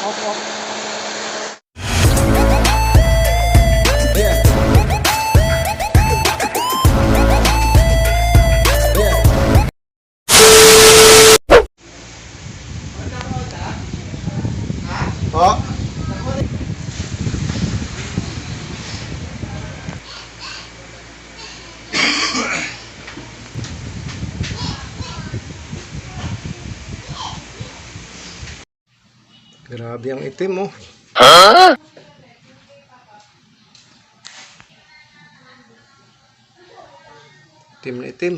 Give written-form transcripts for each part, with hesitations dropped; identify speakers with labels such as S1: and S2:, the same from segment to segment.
S1: Off, off.
S2: Oh. Grabe ang itim oh. Huh? Itim na itim.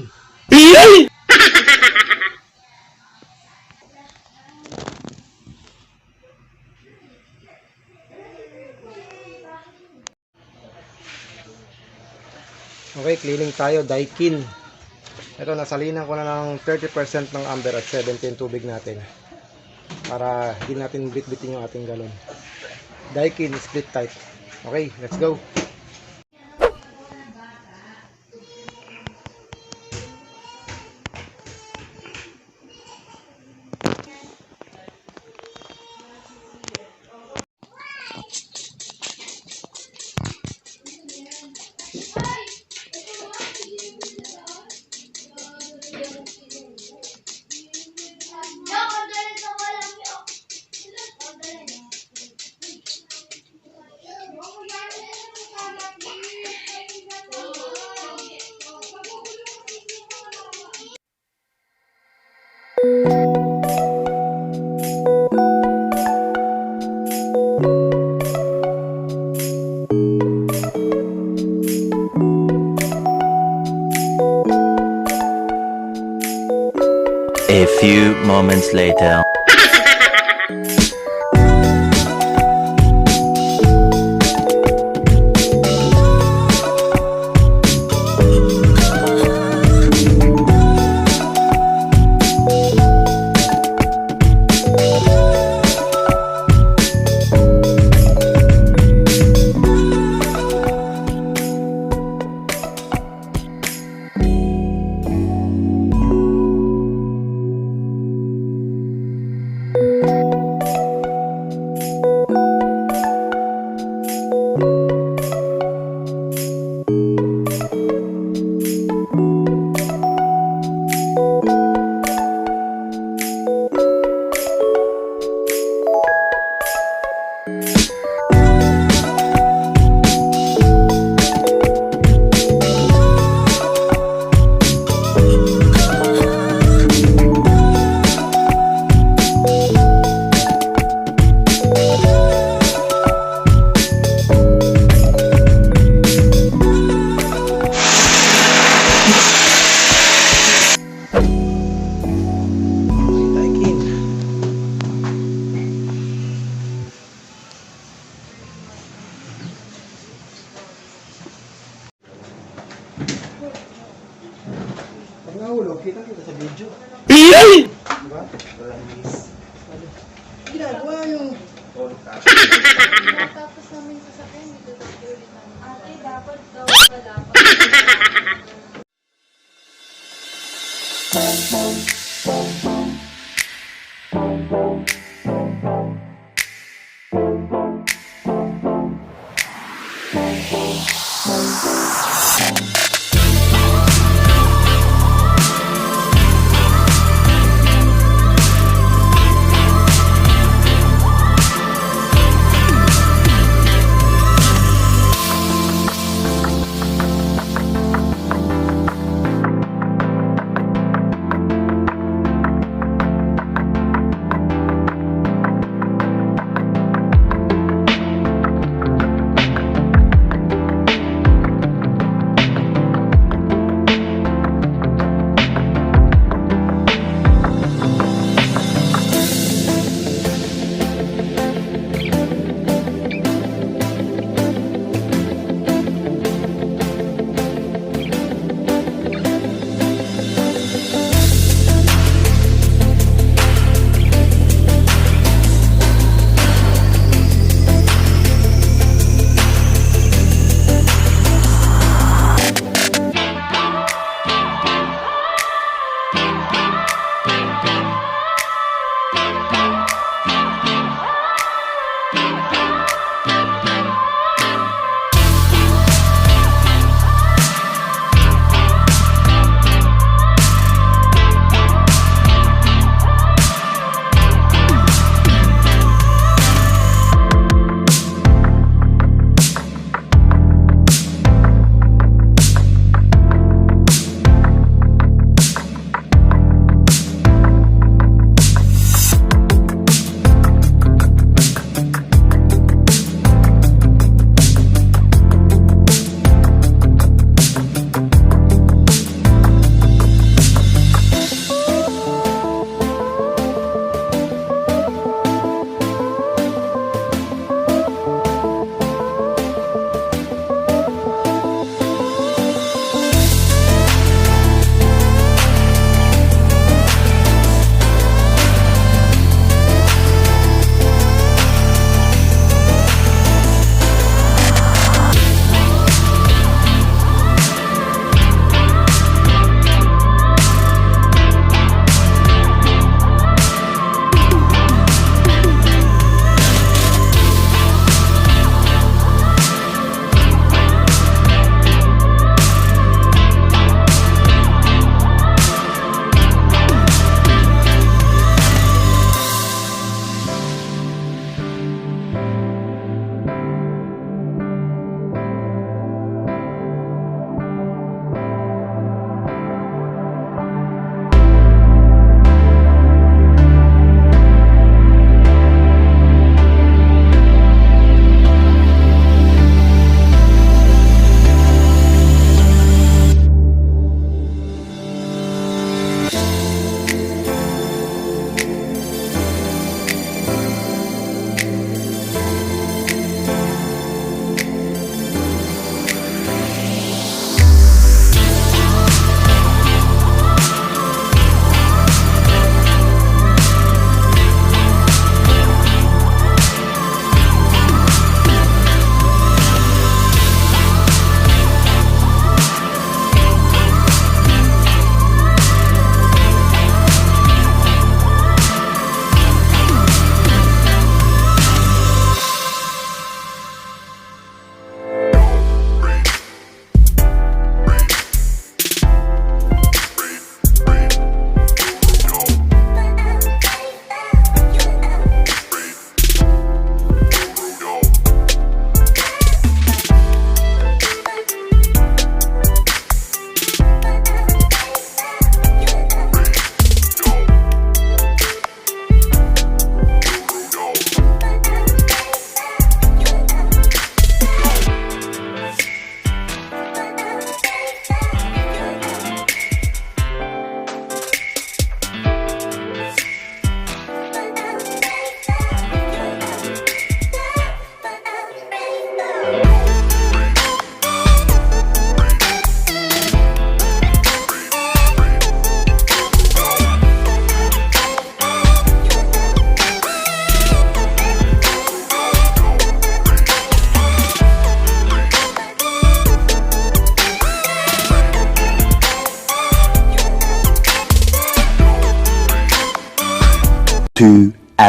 S2: Okay, cleaning tayo, Daikin. Ito, nasalinan ko na ng 30% ng amber at 17 tubig natin. Para hindi natin bit-bitin yung ating galon. Daikin split type. Okay, let's go.
S3: A few moments later.
S2: Pag nahulog, kita sa video. Diba? Ginagawa yung...
S4: Tapos namin sasakyan, dito tayo ulit namin. Ate, dapat daw pala.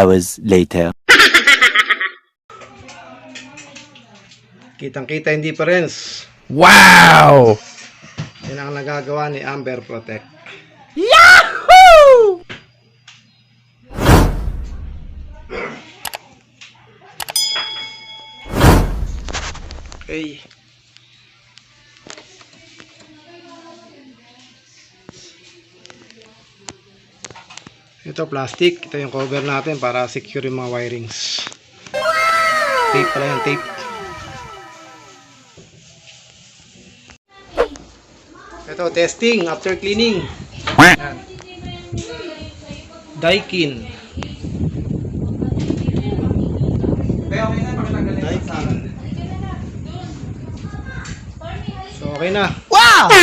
S3: hours later.
S2: Kitang-kita hindi pa rin.
S1: Wow!
S2: Yan ang nagagawa ni Amber Protect.
S1: Yahoo!
S2: Okay. Ito plastic. Ito yung cover natin para secure yung mga wirings. Tape pala yan, tape. Ito, testing after cleaning. Yan. Daikin. Daikin. So, okay na.
S1: Wow!